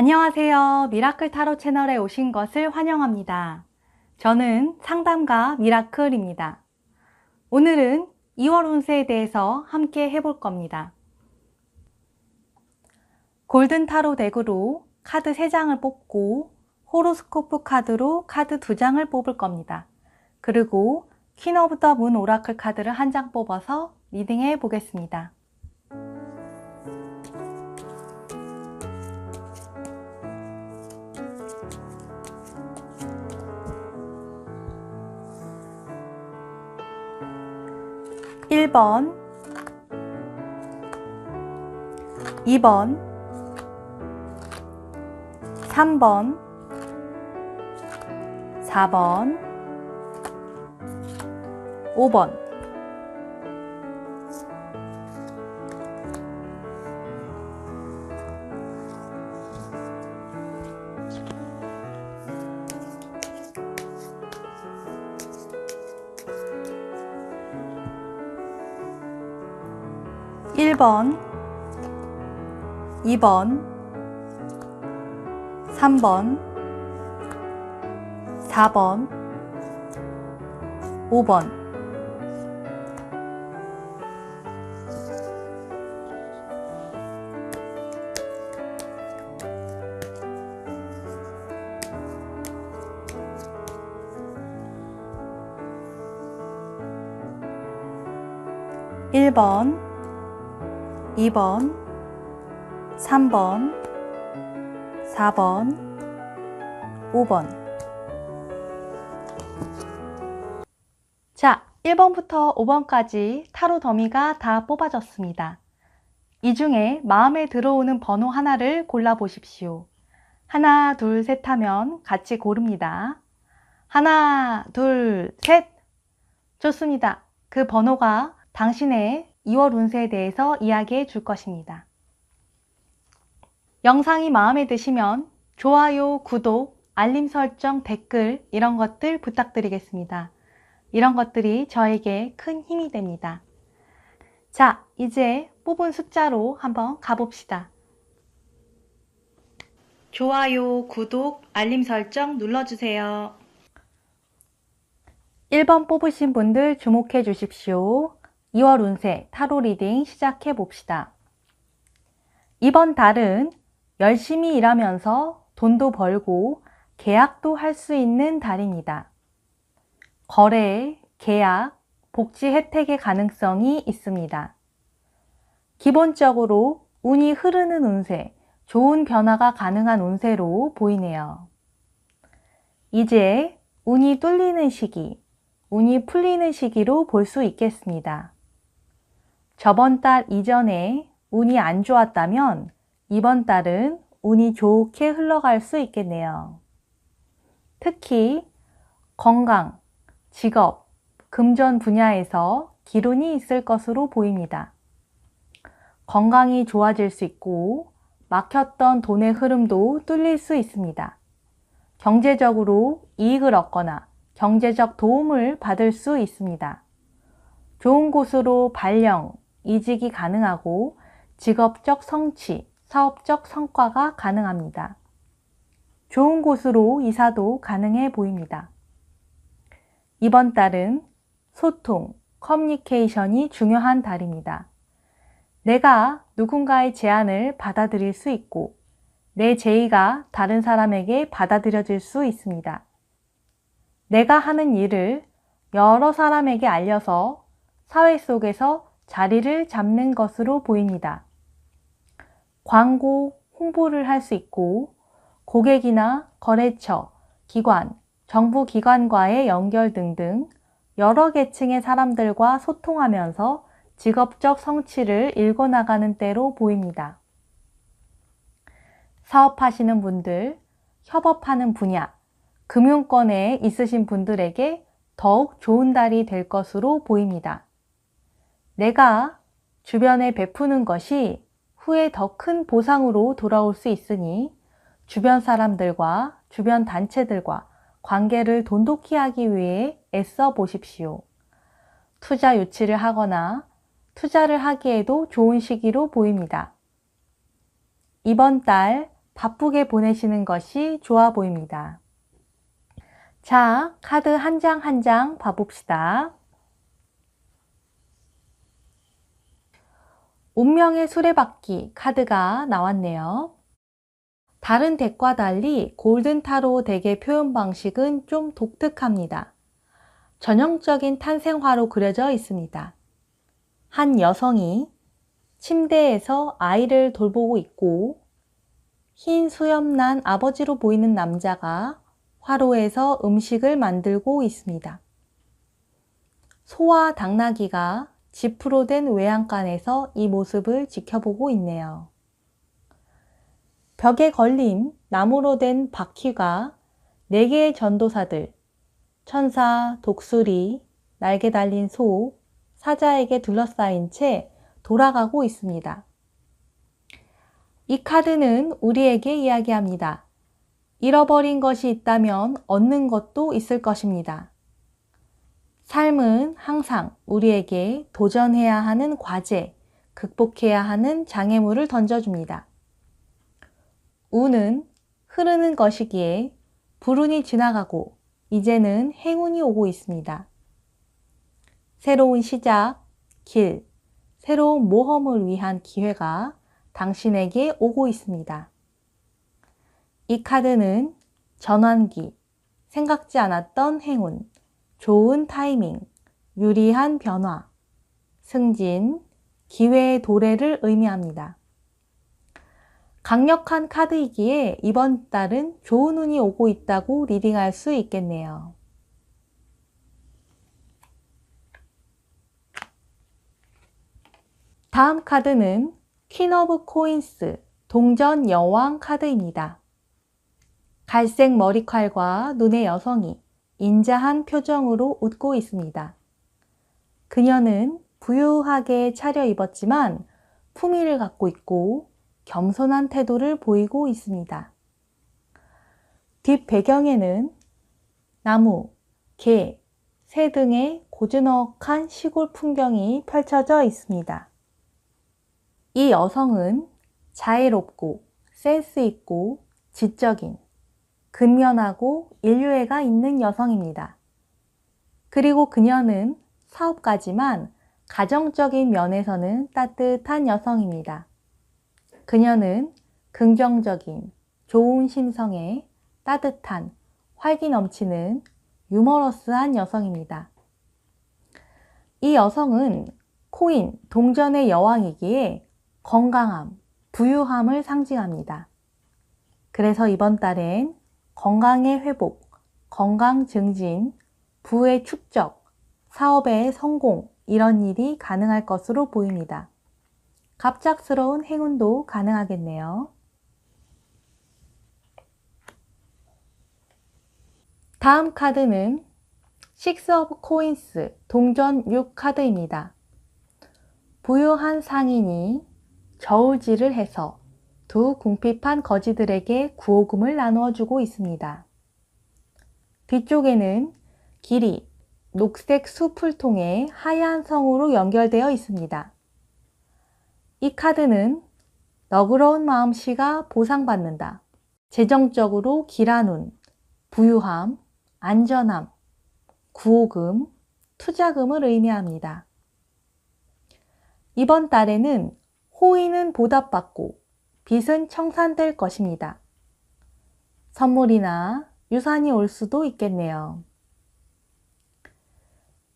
안녕하세요. 미라클 타로 채널에 오신 것을 환영합니다. 저는 상담가 미라클입니다. 오늘은 2월 운세에 대해서 함께 해볼 겁니다. 골든 타로 덱으로 카드 3장을 뽑고 호로스코프 카드로 카드 2장을 뽑을 겁니다. 그리고 퀸 오브 더 문 오라클 카드를 1장 뽑아서 리딩해 보겠습니다. (1번) (2번) (3번) (4번) (5번) (1번) (2번) (3번) (4번) (5번) (1번) (2번) (3번) (4번) (5번) 자, 1번부터 5번까지 타로 더미가 다 뽑아졌습니다. 이 중에 마음에 들어오는 번호 하나를 골라 보십시오. 하나, 둘, 셋 하면 같이 고릅니다. 하나, 둘, 셋! 좋습니다. 그 번호가 당신의 2월 운세에 대해서 이야기해 줄 것입니다. 영상이 마음에 드시면 좋아요, 구독, 알림 설정, 댓글 이런 것들 부탁드리겠습니다. 이런 것들이 저에게 큰 힘이 됩니다. 자, 이제 뽑은 숫자로 한번 가봅시다. 좋아요, 구독, 알림 설정 눌러주세요. 1번 뽑으신 분들 주목해 주십시오. 2월 운세 타로 리딩 시작해 봅시다. 이번 달은 열심히 일하면서 돈도 벌고 계약도 할 수 있는 달입니다. 거래, 계약, 복지 혜택의 가능성이 있습니다. 기본적으로 운이 흐르는 운세, 좋은 변화가 가능한 운세로 보이네요. 이제 운이 뚫리는 시기, 운이 풀리는 시기로 볼 수 있겠습니다. 저번 달 이전에 운이 안 좋았다면 이번 달은 운이 좋게 흘러갈 수 있겠네요. 특히 건강, 직업, 금전 분야에서 기운이 있을 것으로 보입니다. 건강이 좋아질 수 있고 막혔던 돈의 흐름도 뚫릴 수 있습니다. 경제적으로 이익을 얻거나 경제적 도움을 받을 수 있습니다. 좋은 곳으로 발령, 이직이 가능하고 직업적 성취, 사업적 성과가 가능합니다. 좋은 곳으로 이사도 가능해 보입니다. 이번 달은 소통, 커뮤니케이션이 중요한 달입니다. 내가 누군가의 제안을 받아들일 수 있고 내 제의가 다른 사람에게 받아들여질 수 있습니다. 내가 하는 일을 여러 사람에게 알려서 사회 속에서 자리를 잡는 것으로 보입니다. 광고, 홍보를 할 수 있고 고객이나 거래처, 기관, 정부기관과의 연결 등등 여러 계층의 사람들과 소통하면서 직업적 성취를 일궈나가는 때로 보입니다. 사업하시는 분들, 협업하는 분야, 금융권에 있으신 분들에게 더욱 좋은 달이 될 것으로 보입니다. 내가 주변에 베푸는 것이 후에 더 큰 보상으로 돌아올 수 있으니 주변 사람들과 주변 단체들과 관계를 돈독히 하기 위해 애써 보십시오. 투자 유치를 하거나 투자를 하기에도 좋은 시기로 보입니다. 이번 달 바쁘게 보내시는 것이 좋아 보입니다. 자, 카드 한 장 한 장 봐봅시다. 운명의 수레바퀴 카드가 나왔네요. 다른 덱과 달리 골든타로 덱의 표현 방식은 좀 독특합니다. 전형적인 탄생화로 그려져 있습니다. 한 여성이 침대에서 아이를 돌보고 있고 흰 수염 난 아버지로 보이는 남자가 화로에서 음식을 만들고 있습니다. 소와 당나귀가 지프로 된 외양간에서 이 모습을 지켜보고 있네요. 벽에 걸린 나무로 된 바퀴가 4개의 전도사들, 천사, 독수리, 날개 달린 소, 사자에게 둘러싸인 채 돌아가고 있습니다. 이 카드는 우리에게 이야기합니다. 잃어버린 것이 있다면 얻는 것도 있을 것입니다. 삶은 항상 우리에게 도전해야 하는 과제, 극복해야 하는 장애물을 던져줍니다. 우는 흐르는 것이기에 불운이 지나가고 이제는 행운이 오고 있습니다. 새로운 시작, 길, 새로운 모험을 위한 기회가 당신에게 오고 있습니다. 이 카드는 전환기, 생각지 않았던 행운, 좋은 타이밍, 유리한 변화, 승진, 기회의 도래를 의미합니다. 강력한 카드이기에 이번 달은 좋은 운이 오고 있다고 리딩할 수 있겠네요. 다음 카드는 퀸 오브 코인스, 동전 여왕 카드입니다. 갈색 머리칼과 눈의 여성이 인자한 표정으로 웃고 있습니다. 그녀는 부유하게 차려입었지만 품위를 갖고 있고 겸손한 태도를 보이고 있습니다. 뒷 배경에는 나무, 개, 새 등의 고즈넉한 시골 풍경이 펼쳐져 있습니다. 이 여성은 자애롭고 센스 있고 지적인, 근면하고 인류애가 있는 여성입니다. 그리고 그녀는 사업가지만 가정적인 면에서는 따뜻한 여성입니다. 그녀는 긍정적인, 좋은 심성에 따뜻한, 활기 넘치는 유머러스한 여성입니다. 이 여성은 코인, 동전의 여왕이기에 건강함, 부유함을 상징합니다. 그래서 이번 달엔 건강의 회복, 건강 증진, 부의 축적, 사업의 성공 이런 일이 가능할 것으로 보입니다. 갑작스러운 행운도 가능하겠네요. 다음 카드는 식스 오브 코인스, 동전 6 카드입니다. 부유한 상인이 저울질을 해서 두 궁핍한 거지들에게 구호금을 나누어 주고 있습니다. 뒤쪽에는 길이 녹색 숲을 통해 하얀 성으로 연결되어 있습니다. 이 카드는 너그러운 마음씨가 보상받는다. 재정적으로 길한 운, 부유함, 안전함, 구호금, 투자금을 의미합니다. 이번 달에는 호의는 보답받고 빚은 청산될 것입니다. 선물이나 유산이 올 수도 있겠네요.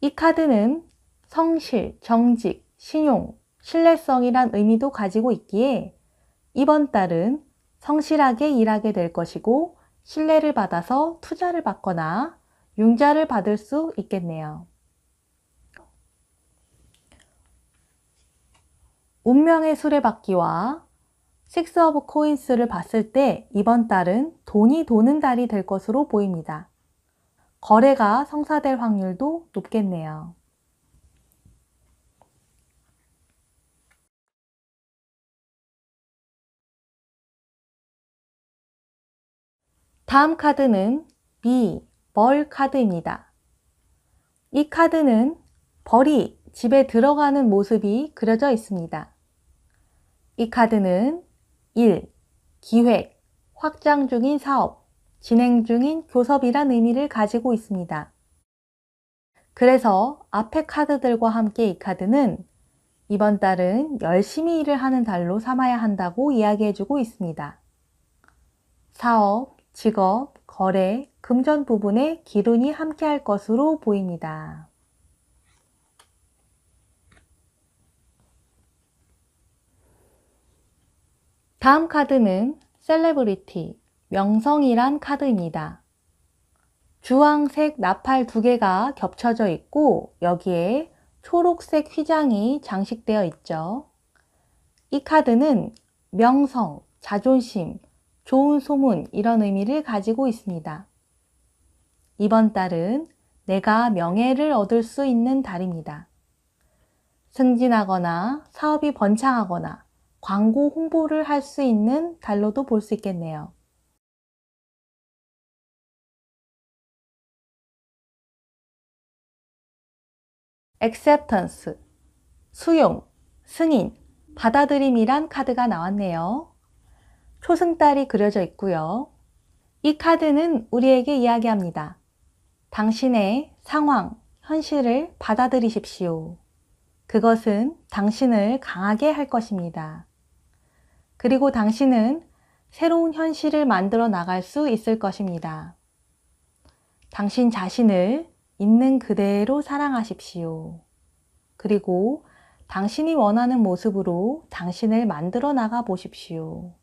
이 카드는 성실, 정직, 신용, 신뢰성이란 의미도 가지고 있기에 이번 달은 성실하게 일하게 될 것이고 신뢰를 받아서 투자를 받거나 융자를 받을 수 있겠네요. 운명의 수레바퀴와 식스 오브 코인스를 봤을 때 이번 달은 돈이 도는 달이 될 것으로 보입니다. 거래가 성사될 확률도 높겠네요. 다음 카드는 벌 카드입니다. 이 카드는 벌이 집에 들어가는 모습이 그려져 있습니다. 이 카드는 일, 기획, 확장 중인 사업, 진행 중인 교섭이란 의미를 가지고 있습니다. 그래서 앞의 카드들과 함께 이 카드는 이번 달은 열심히 일을 하는 달로 삼아야 한다고 이야기해주고 있습니다. 사업, 직업, 거래, 금전 부분에 기운이 함께할 것으로 보입니다. 다음 카드는 셀레브리티, 명성이란 카드입니다. 주황색 나팔 2개가 겹쳐져 있고 여기에 초록색 휘장이 장식되어 있죠. 이 카드는 명성, 자존심, 좋은 소문 이런 의미를 가지고 있습니다. 이번 달은 내가 명예를 얻을 수 있는 달입니다. 승진하거나 사업이 번창하거나 광고 홍보를 할 수 있는 달로도 볼 수 있겠네요. acceptance, 수용, 승인, 받아들임이란 카드가 나왔네요. 초승달이 그려져 있고요. 이 카드는 우리에게 이야기합니다. 당신의 상황, 현실을 받아들이십시오. 그것은 당신을 강하게 할 것입니다. 그리고 당신은 새로운 현실을 만들어 나갈 수 있을 것입니다. 당신 자신을 있는 그대로 사랑하십시오. 그리고 당신이 원하는 모습으로 당신을 만들어 나가 보십시오.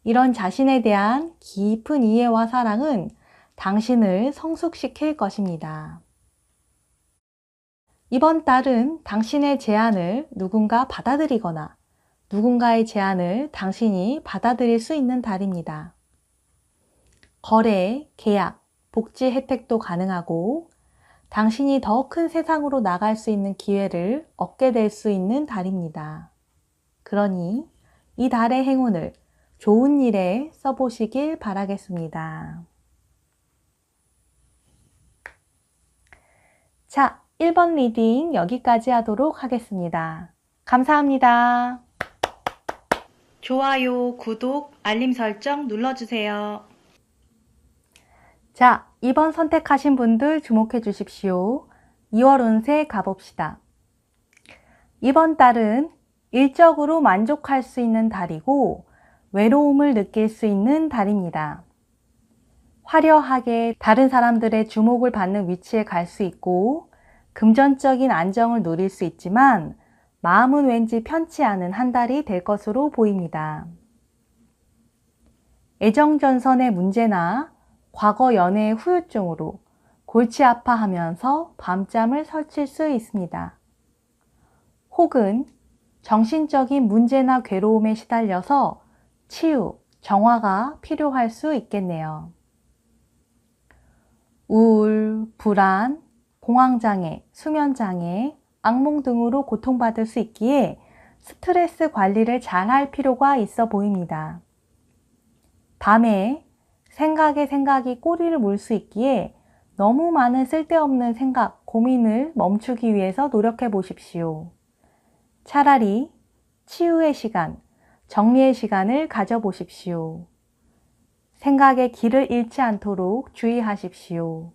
이런 자신에 대한 깊은 이해와 사랑은 당신을 성숙시킬 것입니다. 이번 달은 당신의 제안을 누군가 받아들이거나 누군가의 제안을 당신이 받아들일 수 있는 달입니다. 거래, 계약, 복지 혜택도 가능하고 당신이 더 큰 세상으로 나갈 수 있는 기회를 얻게 될 수 있는 달입니다. 그러니 이 달의 행운을 좋은 일에 써보시길 바라겠습니다. 자, 1번 리딩 여기까지 하도록 하겠습니다. 감사합니다. 좋아요, 구독, 알림 설정 눌러주세요. 자, 2번 선택하신 분들 주목해 주십시오. 2월 운세 가봅시다. 이번 달은 일적으로 만족할 수 있는 달이고 외로움을 느낄 수 있는 달입니다. 화려하게 다른 사람들의 주목을 받는 위치에 갈 수 있고 금전적인 안정을 누릴 수 있지만 마음은 왠지 편치 않은 한 달이 될 것으로 보입니다. 애정전선의 문제나 과거 연애의 후유증으로 골치 아파하면서 밤잠을 설칠 수 있습니다. 혹은 정신적인 문제나 괴로움에 시달려서 치유, 정화가 필요할 수 있겠네요. 우울, 불안, 공황장애, 수면장애, 악몽 등으로 고통받을 수 있기에 스트레스 관리를 잘 할 필요가 있어 보입니다. 밤에 생각에 생각이 꼬리를 물 수 있기에 너무 많은 쓸데없는 생각, 고민을 멈추기 위해서 노력해 보십시오. 차라리 치유의 시간, 정리의 시간을 가져보십시오. 생각의 길을 잃지 않도록 주의하십시오.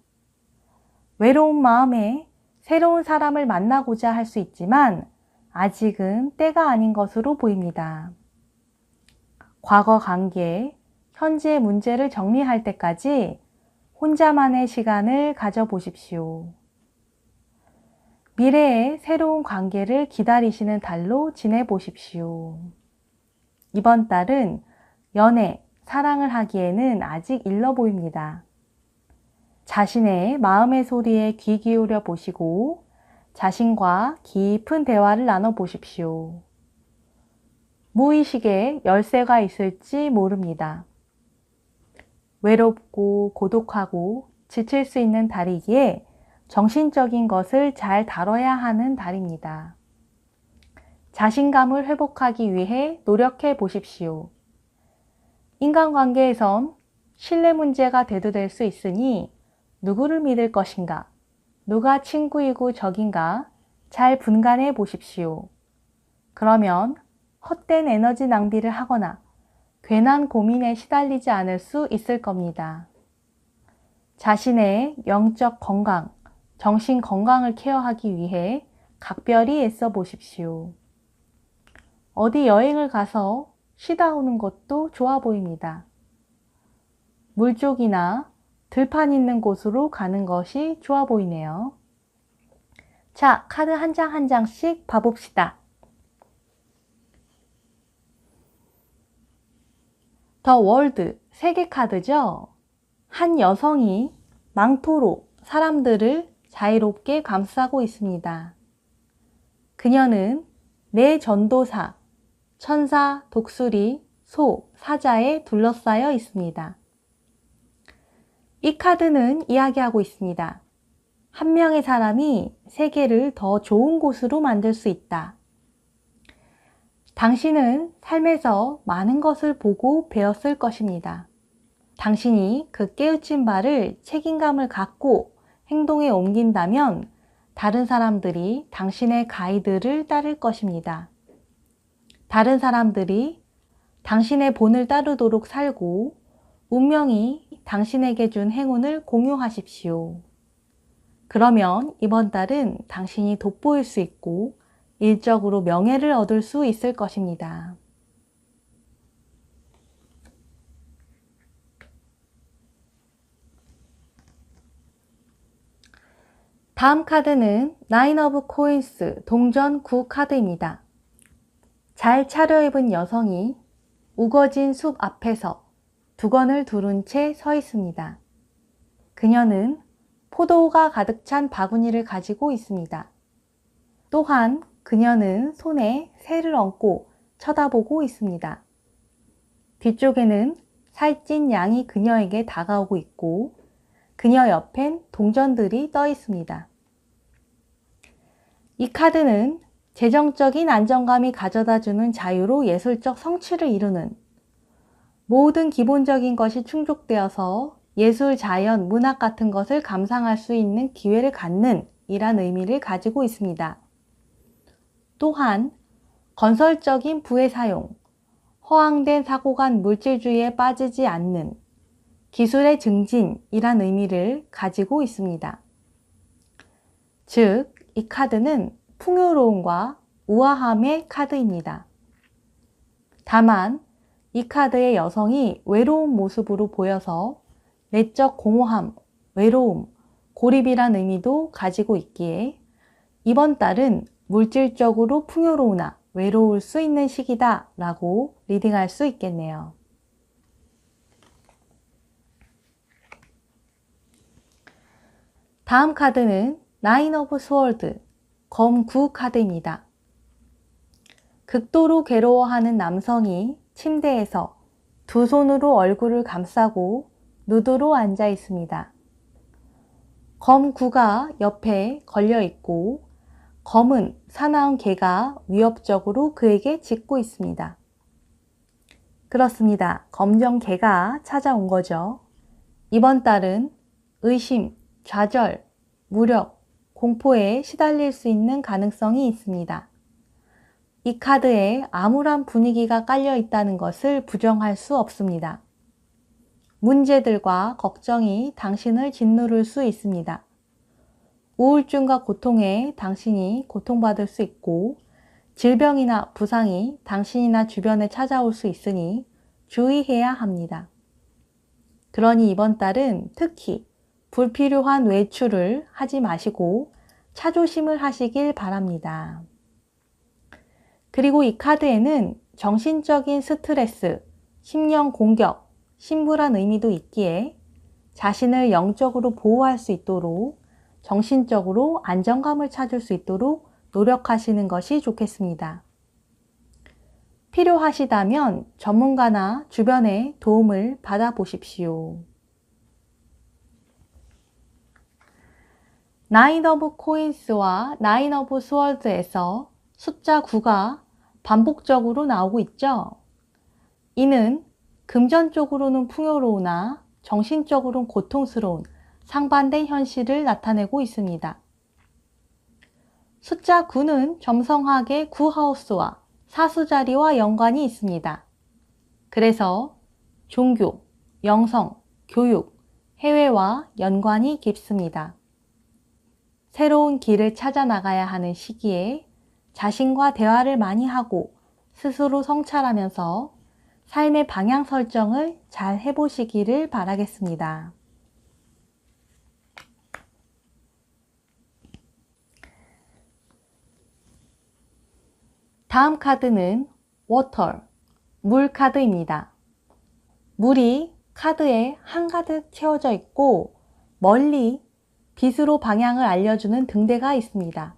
외로운 마음에 새로운 사람을 만나고자 할 수 있지만 아직은 때가 아닌 것으로 보입니다. 과거 관계, 현재의 문제를 정리할 때까지 혼자만의 시간을 가져보십시오. 미래의 새로운 관계를 기다리시는 달로 지내보십시오. 이번 달은 연애, 사랑을 하기에는 아직 일러 보입니다. 자신의 마음의 소리에 귀 기울여 보시고 자신과 깊은 대화를 나눠 보십시오. 무의식에 열쇠가 있을지 모릅니다. 외롭고 고독하고 지칠 수 있는 달이기에 정신적인 것을 잘 다뤄야 하는 달입니다. 자신감을 회복하기 위해 노력해 보십시오. 인간관계에선 신뢰 문제가 대두될 수 있으니 누구를 믿을 것인가, 누가 친구이고 적인가 잘 분간해 보십시오. 그러면 헛된 에너지 낭비를 하거나 괜한 고민에 시달리지 않을 수 있을 겁니다. 자신의 영적 건강, 정신 건강을 케어하기 위해 각별히 애써 보십시오. 어디 여행을 가서 쉬다 오는 것도 좋아 보입니다. 물쪽이나 들판 있는 곳으로 가는 것이 좋아 보이네요. 자, 카드 한 장 한 장씩 봐봅시다. 더 월드, 세계 카드죠? 한 여성이 망토로 사람들을 자유롭게 감싸고 있습니다. 그녀는 내 전도사, 천사, 독수리, 소, 사자에 둘러싸여 있습니다. 이 카드는 이야기하고 있습니다. 한 명의 사람이 세계를 더 좋은 곳으로 만들 수 있다. 당신은 삶에서 많은 것을 보고 배웠을 것입니다. 당신이 그 깨우친 바를 책임감을 갖고 행동에 옮긴다면 다른 사람들이 당신의 가이드를 따를 것입니다. 다른 사람들이 당신의 본을 따르도록 살고 운명이 당신에게 준 행운을 공유하십시오. 그러면 이번 달은 당신이 돋보일 수 있고 일적으로 명예를 얻을 수 있을 것입니다. 다음 카드는 나인 오브 코인스 동전 9 카드입니다. 잘 차려입은 여성이 우거진 숲 앞에서 두건을 두른 채 서 있습니다. 그녀는 포도가 가득 찬 바구니를 가지고 있습니다. 또한 그녀는 손에 새를 얹고 쳐다보고 있습니다. 뒤쪽에는 살찐 양이 그녀에게 다가오고 있고 그녀 옆엔 동전들이 떠 있습니다. 이 카드는 재정적인 안정감이 가져다주는 자유로 예술적 성취를 이루는 모든 기본적인 것이 충족되어서 예술, 자연, 문학 같은 것을 감상할 수 있는 기회를 갖는 이란 의미를 가지고 있습니다. 또한 건설적인 부의 사용, 허황된 사고간 물질주의에 빠지지 않는 기술의 증진이란 의미를 가지고 있습니다. 즉, 이 카드는 풍요로움과 우아함의 카드입니다. 다만 이 카드의 여성이 외로운 모습으로 보여서 내적 공허함, 외로움, 고립이란 의미도 가지고 있기에 이번 달은 물질적으로 풍요로우나 외로울 수 있는 시기다 라고 리딩할 수 있겠네요. 다음 카드는 나인 오브 스월드, 검 9 카드입니다. 극도로 괴로워하는 남성이 침대에서 두 손으로 얼굴을 감싸고 누드로 앉아 있습니다. 검 9가 옆에 걸려 있고 검은 사나운 개가 위협적으로 그에게 짖고 있습니다. 그렇습니다. 검정 개가 찾아온 거죠. 이번 달은 의심, 좌절, 무력, 공포에 시달릴 수 있는 가능성이 있습니다. 이 카드에 암울한 분위기가 깔려 있다는 것을 부정할 수 없습니다. 문제들과 걱정이 당신을 짓누를 수 있습니다. 우울증과 고통에 당신이 고통받을 수 있고 질병이나 부상이 당신이나 주변에 찾아올 수 있으니 주의해야 합니다. 그러니 이번 달은 특히 불필요한 외출을 하지 마시고 차조심을 하시길 바랍니다. 그리고 이 카드에는 정신적인 스트레스, 심령 공격, 심부란 의미도 있기에 자신을 영적으로 보호할 수 있도록 정신적으로 안정감을 찾을 수 있도록 노력하시는 것이 좋겠습니다. 필요하시다면 전문가나 주변의 도움을 받아보십시오. 나인 오브 코인스와 나인 오브 스월드에서 숫자 9가 반복적으로 나오고 있죠. 이는 금전적으로는 풍요로우나 정신적으로는 고통스러운 상반된 현실을 나타내고 있습니다. 숫자 9는 점성학의 9하우스와 사수자리와 연관이 있습니다. 그래서 종교, 영성, 교육, 해외와 연관이 깊습니다. 새로운 길을 찾아 나가야 하는 시기에 자신과 대화를 많이 하고 스스로 성찰하면서 삶의 방향 설정을 잘 해보시기를 바라겠습니다. 다음 카드는 워터, 물 카드입니다. 물이 카드에 한가득 채워져 있고 멀리 빛으로 방향을 알려주는 등대가 있습니다.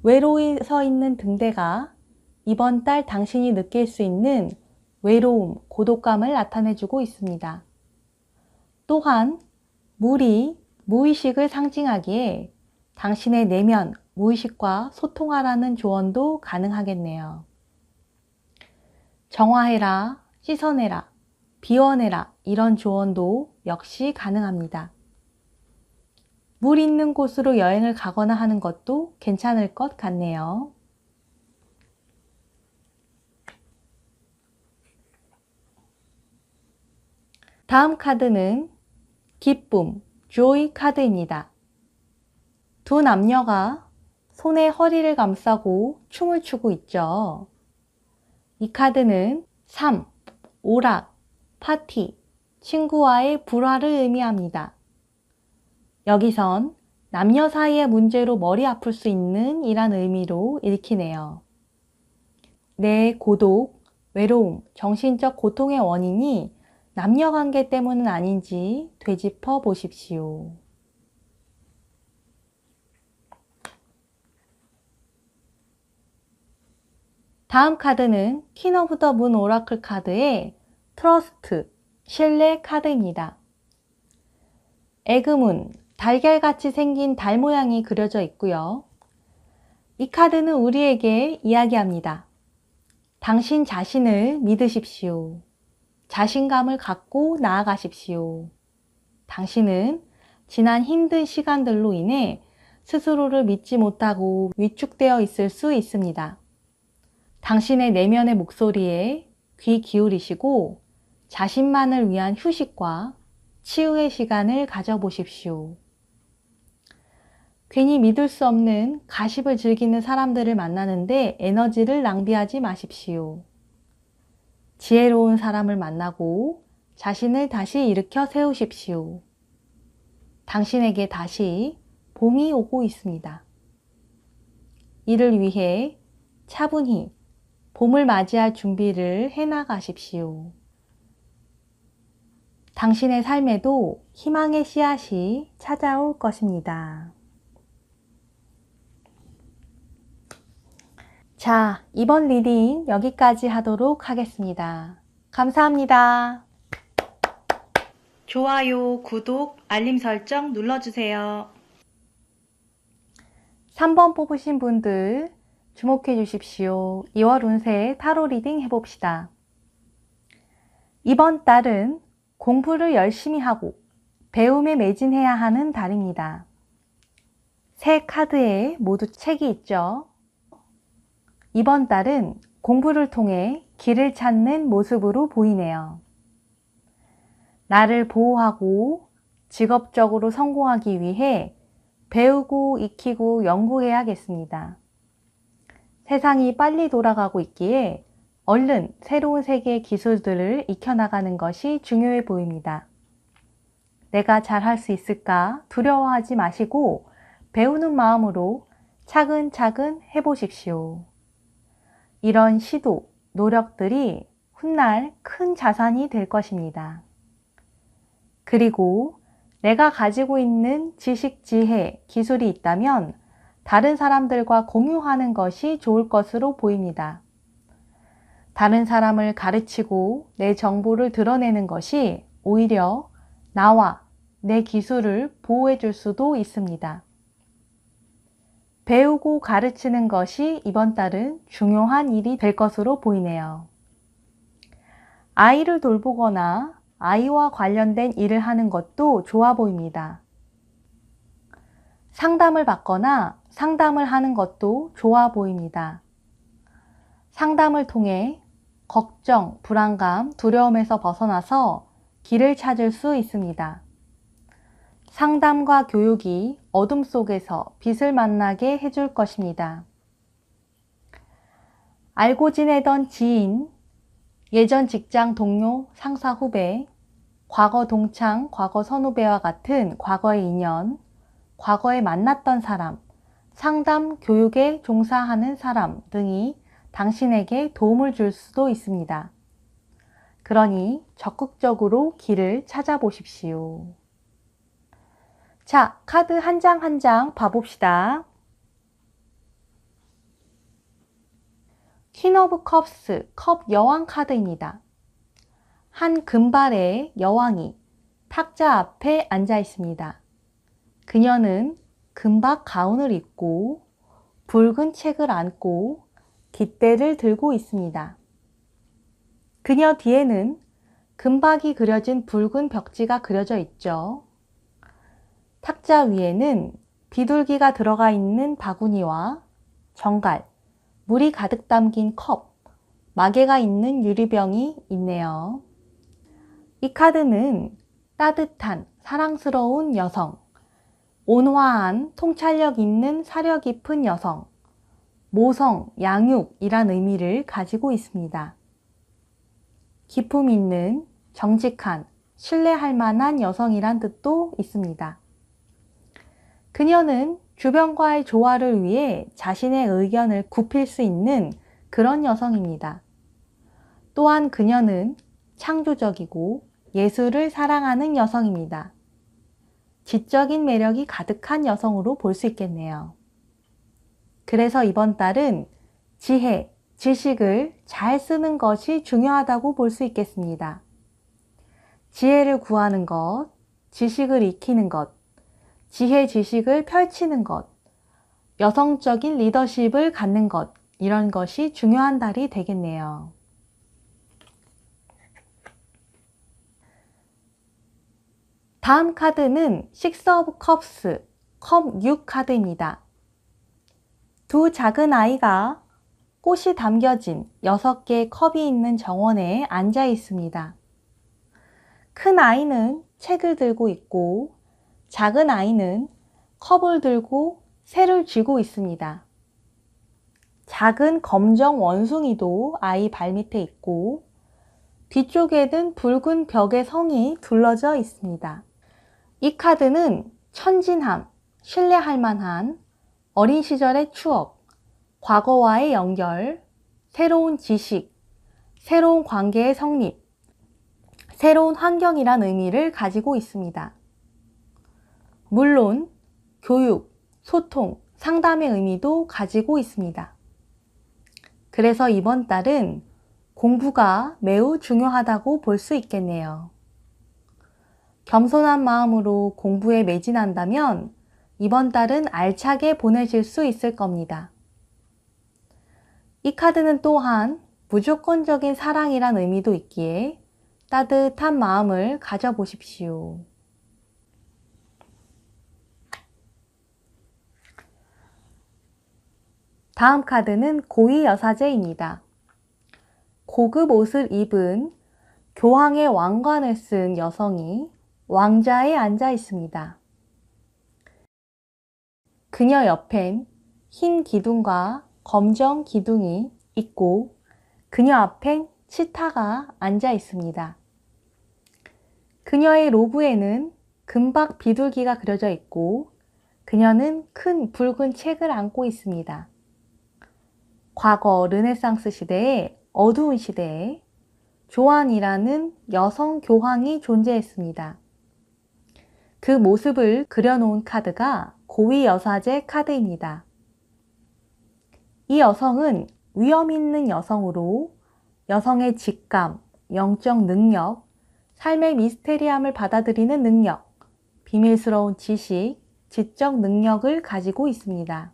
외로이 서 있는 등대가 이번 달 당신이 느낄 수 있는 외로움, 고독감을 나타내주고 있습니다. 또한 물이 무의식을 상징하기에 당신의 내면, 무의식과 소통하라는 조언도 가능하겠네요. 정화해라, 씻어내라, 비워내라 이런 조언도 역시 가능합니다. 물 있는 곳으로 여행을 가거나 하는 것도 괜찮을 것 같네요. 다음 카드는 기쁨, joy 카드입니다. 두 남녀가 손에 허리를 감싸고 춤을 추고 있죠. 이 카드는 삶, 오락, 파티, 친구와의 불화를 의미합니다. 여기선 남녀 사이의 문제로 머리 아플 수 있는 이란 의미로 읽히네요. 내 고독, 외로움, 정신적 고통의 원인이 남녀 관계 때문은 아닌지 되짚어 보십시오. 다음 카드는 퀸 오브 더 문 오라클 카드의 트러스트, 신뢰 카드입니다. 에그문, 달걀같이 생긴 달 모양이 그려져 있고요. 이 카드는 우리에게 이야기합니다. 당신 자신을 믿으십시오. 자신감을 갖고 나아가십시오. 당신은 지난 힘든 시간들로 인해 스스로를 믿지 못하고 위축되어 있을 수 있습니다. 당신의 내면의 목소리에 귀 기울이시고 자신만을 위한 휴식과 치유의 시간을 가져보십시오. 괜히 믿을 수 없는 가십을 즐기는 사람들을 만나는데 에너지를 낭비하지 마십시오. 지혜로운 사람을 만나고 자신을 다시 일으켜 세우십시오. 당신에게 다시 봄이 오고 있습니다. 이를 위해 차분히 봄을 맞이할 준비를 해나가십시오. 당신의 삶에도 희망의 씨앗이 찾아올 것입니다. 자, 이번 리딩 여기까지 하도록 하겠습니다. 감사합니다. 좋아요, 구독, 알림 설정 눌러주세요. 3번 뽑으신 분들 주목해 주십시오. 2월 운세 타로 리딩 해봅시다. 이번 달은 공부를 열심히 하고 배움에 매진해야 하는 달입니다. 새 카드에 모두 책이 있죠. 이번 달은 공부를 통해 길을 찾는 모습으로 보이네요. 나를 보호하고 직업적으로 성공하기 위해 배우고 익히고 연구해야겠습니다. 세상이 빨리 돌아가고 있기에 얼른 새로운 세계의 기술들을 익혀나가는 것이 중요해 보입니다. 내가 잘할 수 있을까 두려워하지 마시고 배우는 마음으로 차근차근 해보십시오. 이런 시도, 노력들이 훗날 큰 자산이 될 것입니다. 그리고 내가 가지고 있는 지식, 지혜, 기술이 있다면 다른 사람들과 공유하는 것이 좋을 것으로 보입니다. 다른 사람을 가르치고 내 정보를 드러내는 것이 오히려 나와 내 기술을 보호해 줄 수도 있습니다. 배우고 가르치는 것이 이번 달은 중요한 일이 될 것으로 보이네요. 아이를 돌보거나 아이와 관련된 일을 하는 것도 좋아 보입니다. 상담을 받거나 상담을 하는 것도 좋아 보입니다. 상담을 통해 걱정, 불안감, 두려움에서 벗어나서 길을 찾을 수 있습니다. 상담과 교육이 어둠 속에서 빛을 만나게 해줄 것입니다. 알고 지내던 지인, 예전 직장 동료, 상사 후배, 과거 동창, 과거 선후배와 같은 과거의 인연, 과거에 만났던 사람, 상담, 교육에 종사하는 사람 등이 당신에게 도움을 줄 수도 있습니다. 그러니 적극적으로 길을 찾아보십시오. 자, 카드 한 장 한 장 봐봅시다. 퀸 오브 컵스, 컵 여왕 카드입니다. 한 금발의 여왕이 탁자 앞에 앉아 있습니다. 그녀는 금박 가운을 입고 붉은 책을 안고 깃대를 들고 있습니다. 그녀 뒤에는 금박이 그려진 붉은 벽지가 그려져 있죠. 탁자 위에는 비둘기가 들어가 있는 바구니와 정갈, 물이 가득 담긴 컵, 마개가 있는 유리병이 있네요. 이 카드는 따뜻한, 사랑스러운 여성, 온화한, 통찰력 있는 사려 깊은 여성, 모성, 양육이란 의미를 가지고 있습니다. 기품 있는, 정직한, 신뢰할 만한 여성이란 뜻도 있습니다. 그녀는 주변과의 조화를 위해 자신의 의견을 굽힐 수 있는 그런 여성입니다. 또한 그녀는 창조적이고 예술을 사랑하는 여성입니다. 지적인 매력이 가득한 여성으로 볼 수 있겠네요. 그래서 이번 달은 지혜, 지식을 잘 쓰는 것이 중요하다고 볼 수 있겠습니다. 지혜를 구하는 것, 지식을 익히는 것, 지혜, 지식을 펼치는 것, 여성적인 리더십을 갖는 것, 이런 것이 중요한 달이 되겠네요. 다음 카드는 식스 오브 컵스, 컵 6 카드입니다. 두 작은 아이가 꽃이 담겨진 6개의 컵이 있는 정원에 앉아 있습니다. 큰 아이는 책을 들고 있고 작은 아이는 컵을 들고 새를 쥐고 있습니다. 작은 검정 원숭이도 아이 발밑에 있고 뒤쪽에는 붉은 벽의 성이 둘러져 있습니다. 이 카드는 천진함, 신뢰할 만한 어린 시절의 추억, 과거와의 연결, 새로운 지식, 새로운 관계의 성립, 새로운 환경이란 의미를 가지고 있습니다. 물론 교육, 소통, 상담의 의미도 가지고 있습니다. 그래서 이번 달은 공부가 매우 중요하다고 볼 수 있겠네요. 겸손한 마음으로 공부에 매진한다면 이번 달은 알차게 보내실 수 있을 겁니다. 이 카드는 또한 무조건적인 사랑이란 의미도 있기에 따뜻한 마음을 가져보십시오. 다음 카드는 고위 여사제입니다. 고급 옷을 입은 교황의 왕관을 쓴 여성이 왕자에 앉아 있습니다. 그녀 옆엔 흰 기둥과 검정 기둥이 있고 그녀 앞엔 치타가 앉아 있습니다. 그녀의 로브에는 금박 비둘기가 그려져 있고 그녀는 큰 붉은 책을 안고 있습니다. 과거 르네상스 시대의 어두운 시대에 조안이라는 여성 교황이 존재했습니다. 그 모습을 그려놓은 카드가 고위 여사제 카드입니다. 이 여성은 위험 있는 여성으로 여성의 직감, 영적 능력, 삶의 미스테리함을 받아들이는 능력, 비밀스러운 지식, 지적 능력을 가지고 있습니다.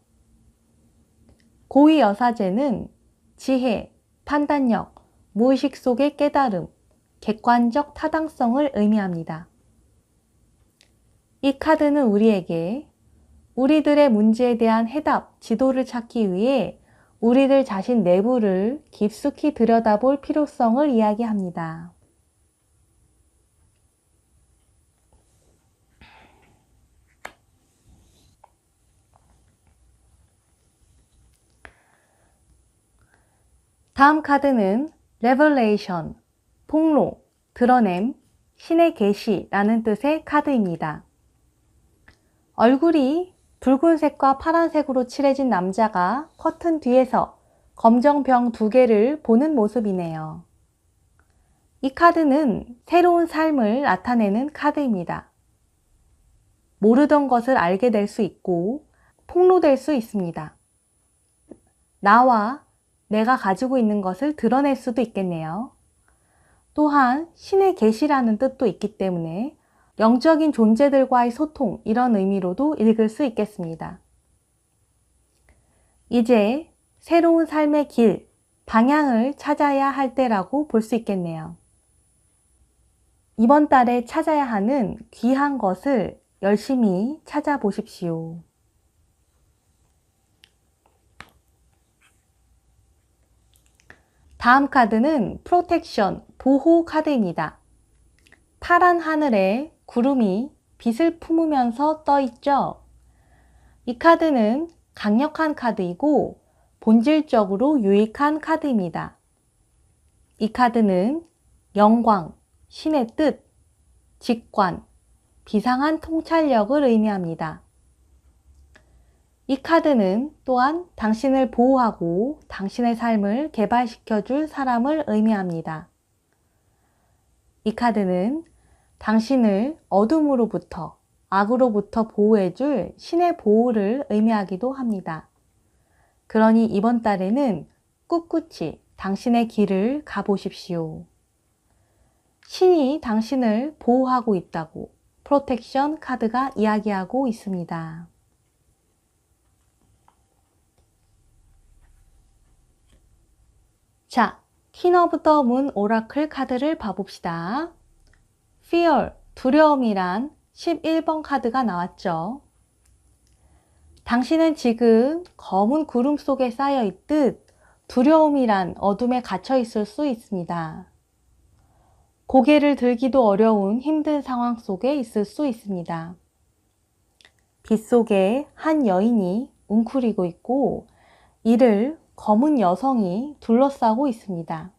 고위 여사제는 지혜, 판단력, 무의식 속의 깨달음, 객관적 타당성을 의미합니다. 이 카드는 우리에게 우리들의 문제에 대한 해답, 지도를 찾기 위해 우리들 자신 내부를 깊숙이 들여다볼 필요성을 이야기합니다. 다음 카드는 Revelation, 폭로, 드러냄, 신의 계시라는 뜻의 카드입니다. 얼굴이 붉은색과 파란색으로 칠해진 남자가 커튼 뒤에서 검정병 2개를 보는 모습이네요. 이 카드는 새로운 삶을 나타내는 카드입니다. 모르던 것을 알게 될 수 있고 폭로될 수 있습니다. 나와 내가 가지고 있는 것을 드러낼 수도 있겠네요. 또한 신의 계시라는 뜻도 있기 때문에 영적인 존재들과의 소통, 이런 의미로도 읽을 수 있겠습니다. 이제 새로운 삶의 길, 방향을 찾아야 할 때라고 볼 수 있겠네요. 이번 달에 찾아야 하는 귀한 것을 열심히 찾아보십시오. 다음 카드는 프로텍션, 보호 카드입니다. 파란 하늘에 구름이 빛을 품으면서 떠 있죠. 이 카드는 강력한 카드이고 본질적으로 유익한 카드입니다. 이 카드는 영광, 신의 뜻, 직관, 비상한 통찰력을 의미합니다. 이 카드는 또한 당신을 보호하고 당신의 삶을 개발시켜줄 사람을 의미합니다. 이 카드는 당신을 어둠으로부터, 악으로부터 보호해줄 신의 보호를 의미하기도 합니다. 그러니 이번 달에는 꿋꿋이 당신의 길을 가보십시오. 신이 당신을 보호하고 있다고 프로텍션 카드가 이야기하고 있습니다. 자, 퀸 오브 더 문 오라클 카드를 봐봅시다. Fear, 두려움이란 11번 카드가 나왔죠. 당신은 지금 검은 구름 속에 쌓여 있듯 두려움이란 어둠에 갇혀 있을 수 있습니다. 고개를 들기도 어려운 힘든 상황 속에 있을 수 있습니다. 빛 속에 한 여인이 웅크리고 있고 이를 검은 여성이 둘러싸고 있습니다.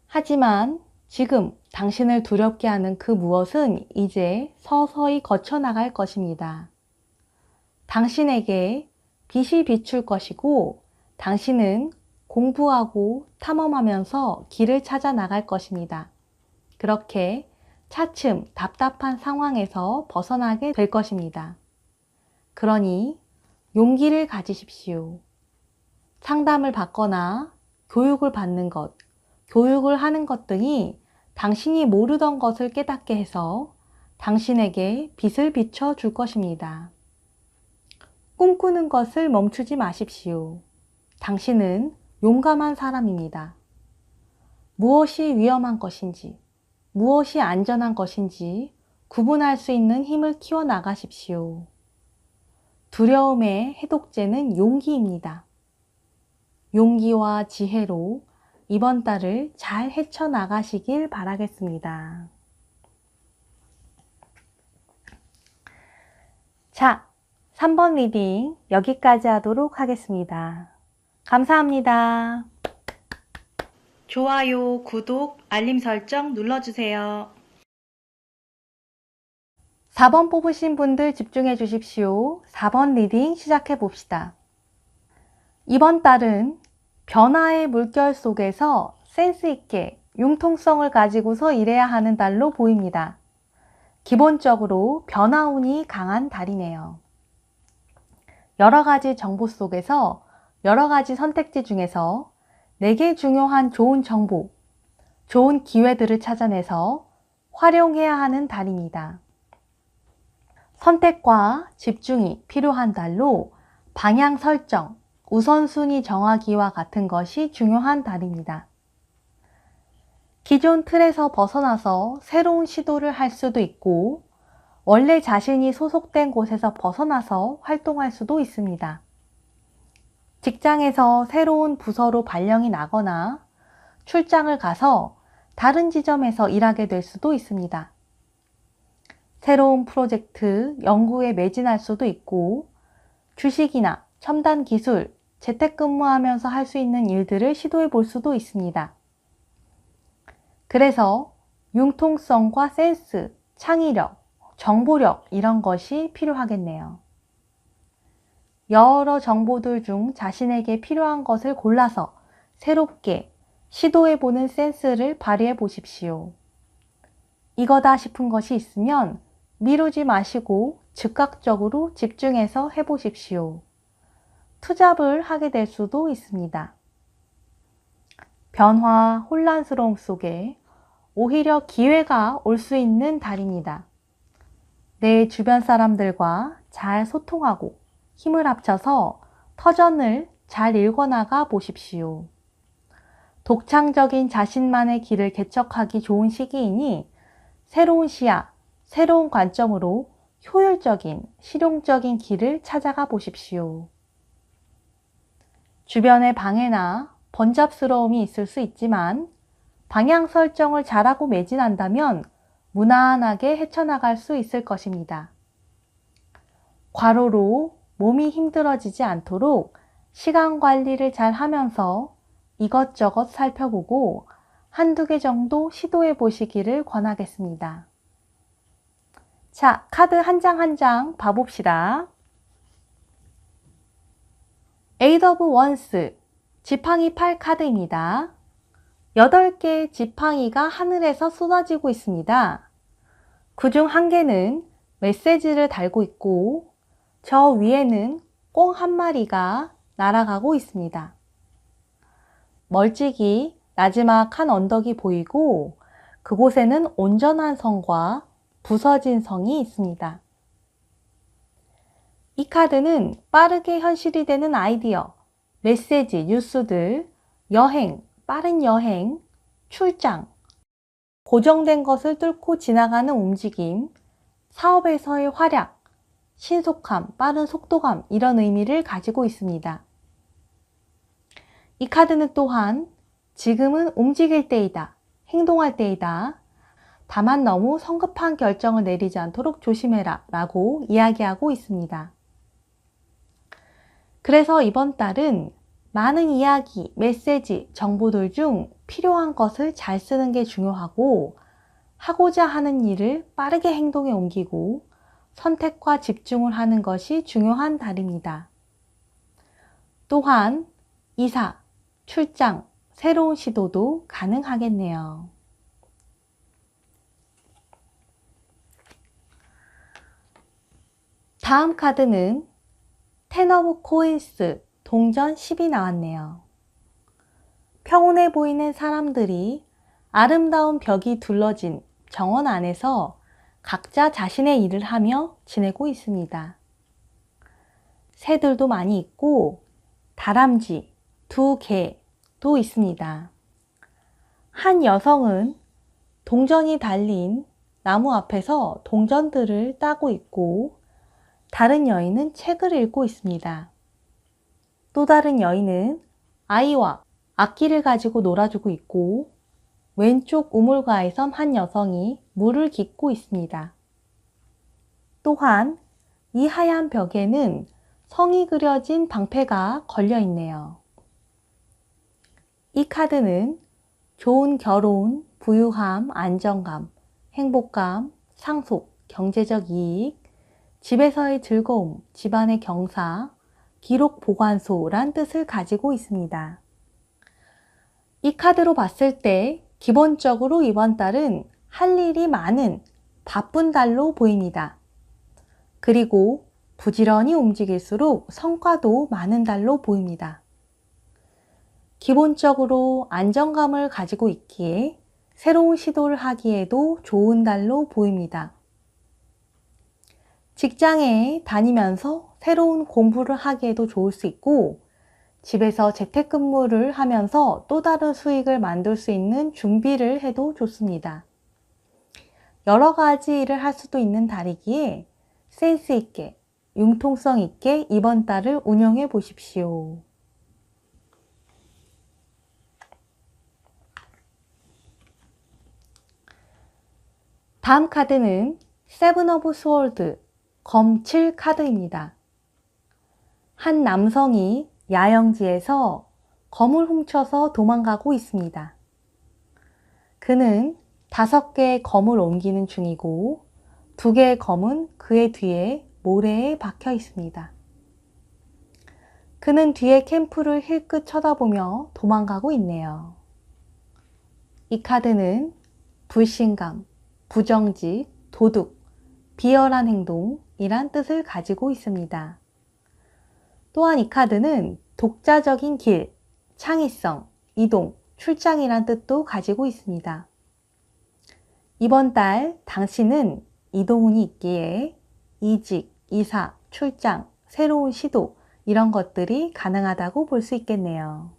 하지만 지금 당신을 두렵게 하는 그 무엇은 이제 서서히 거쳐나갈 것입니다. 당신에게 빛이 비출 것이고 당신은 공부하고 탐험하면서 길을 찾아 나갈 것입니다. 그렇게 차츰 답답한 상황에서 벗어나게 될 것입니다. 그러니 용기를 가지십시오. 상담을 받거나 교육을 받는 것, 교육을 하는 것 등이 당신이 모르던 것을 깨닫게 해서 당신에게 빛을 비춰줄 것입니다. 꿈꾸는 것을 멈추지 마십시오. 당신은 용감한 사람입니다. 무엇이 위험한 것인지, 무엇이 안전한 것인지 구분할 수 있는 힘을 키워나가십시오. 두려움의 해독제는 용기입니다. 용기와 지혜로 이번 달을 잘 헤쳐나가시길 바라겠습니다. 자, 3번 리딩 여기까지 하도록 하겠습니다. 감사합니다. 좋아요, 구독, 알림 설정 눌러주세요. 4번 뽑으신 분들 집중해 주십시오. 4번 리딩 시작해 봅시다. 이번 달은 변화의 물결 속에서 센스 있게 융통성을 가지고서 일해야 하는 달로 보입니다. 기본적으로 변화운이 강한 달이네요. 여러 가지 정보 속에서 여러 가지 선택지 중에서 내게 중요한 좋은 정보, 좋은 기회들을 찾아내서 활용해야 하는 달입니다. 선택과 집중이 필요한 달로 방향 설정, 우선순위 정하기와 같은 것이 중요한 달입니다. 기존 틀에서 벗어나서 새로운 시도를 할 수도 있고 원래 자신이 소속된 곳에서 벗어나서 활동할 수도 있습니다. 직장에서 새로운 부서로 발령이 나거나 출장을 가서 다른 지점에서 일하게 될 수도 있습니다. 새로운 프로젝트, 연구에 매진할 수도 있고 주식이나 첨단 기술, 재택근무하면서 할 수 있는 일들을 시도해 볼 수도 있습니다. 그래서 융통성과 센스, 창의력, 정보력 이런 것이 필요하겠네요. 여러 정보들 중 자신에게 필요한 것을 골라서 새롭게 시도해보는 센스를 발휘해 보십시오. 이거다 싶은 것이 있으면 미루지 마시고 즉각적으로 집중해서 해보십시오. 투잡을 하게 될 수도 있습니다. 변화, 혼란스러움 속에 오히려 기회가 올 수 있는 달입니다. 내 주변 사람들과 잘 소통하고 힘을 합쳐서 터전을 잘 읽어나가 보십시오. 독창적인 자신만의 길을 개척하기 좋은 시기이니 새로운 시야, 새로운 관점으로 효율적인, 실용적인 길을 찾아가 보십시오. 주변에 방해나 번잡스러움이 있을 수 있지만 방향 설정을 잘하고 매진한다면 무난하게 헤쳐나갈 수 있을 것입니다. 과로로 몸이 힘들어지지 않도록 시간 관리를 잘 하면서 이것저것 살펴보고 한두 개 정도 시도해 보시기를 권하겠습니다. 자, 카드 한 장 한 장 봐봅시다. Eight of Wands, 지팡이 8 카드입니다. 8개의 지팡이가 하늘에서 쏟아지고 있습니다. 그중 한 개는 메시지를 달고 있고 저 위에는 꽁 한 마리가 날아가고 있습니다. 멀찍이 나지막한 언덕이 보이고 그곳에는 온전한 성과 부서진 성이 있습니다. 이 카드는 빠르게 현실이 되는 아이디어, 메시지, 뉴스들, 여행, 빠른 여행, 출장, 고정된 것을 뚫고 지나가는 움직임, 사업에서의 활약, 신속함, 빠른 속도감 이런 의미를 가지고 있습니다. 이 카드는 또한 지금은 움직일 때이다, 행동할 때이다, 다만 너무 성급한 결정을 내리지 않도록 조심해라 라고 이야기하고 있습니다. 그래서 이번 달은 많은 이야기, 메시지, 정보들 중 필요한 것을 잘 쓰는 게 중요하고 하고자 하는 일을 빠르게 행동에 옮기고 선택과 집중을 하는 것이 중요한 달입니다. 또한 이사, 출장, 새로운 시도도 가능하겠네요. 다음 카드는 텐 오브 코인스, 동전 10이 나왔네요. 평온해 보이는 사람들이 아름다운 벽이 둘러진 정원 안에서 각자 자신의 일을 하며 지내고 있습니다. 새들도 많이 있고 다람쥐 2개도 있습니다. 한 여성은 동전이 달린 나무 앞에서 동전들을 따고 있고 다른 여인은 책을 읽고 있습니다. 또 다른 여인은 아이와 악기를 가지고 놀아주고 있고 왼쪽 우물가에선 한 여성이 물을 깃고 있습니다. 또한 이 하얀 벽에는 성이 그려진 방패가 걸려 있네요. 이 카드는 좋은 결혼, 부유함, 안정감, 행복감, 상속, 경제적 이익, 집에서의 즐거움, 집안의 경사, 기록 보관소란 뜻을 가지고 있습니다. 이 카드로 봤을 때 기본적으로 이번 달은 할 일이 많은 바쁜 달로 보입니다. 그리고 부지런히 움직일수록 성과도 많은 달로 보입니다. 기본적으로 안정감을 가지고 있기에 새로운 시도를 하기에도 좋은 달로 보입니다. 직장에 다니면서 새로운 공부를 하기에도 좋을 수 있고 집에서 재택근무를 하면서 또 다른 수익을 만들 수 있는 준비를 해도 좋습니다. 여러 가지 일을 할 수도 있는 달이기에 센스 있게, 융통성 있게 이번 달을 운영해 보십시오. 다음 카드는 세븐 오브 스월드, 검7 카드입니다. 한 남성이 야영지에서 검을 훔쳐서 도망가고 있습니다. 그는 5개의 검을 옮기는 중이고 2개의 검은 그의 뒤에 모래에 박혀 있습니다. 그는 뒤에 캠프를 힐끗 쳐다보며 도망가고 있네요. 이 카드는 불신감, 부정직, 도둑, 비열한 행동이란 뜻을 가지고 있습니다. 또한 이 카드는 독자적인 길, 창의성, 이동, 출장이란 뜻도 가지고 있습니다. 이번 달 당신은 이동운이 있기에 이직, 이사, 출장, 새로운 시도 이런 것들이 가능하다고 볼 수 있겠네요.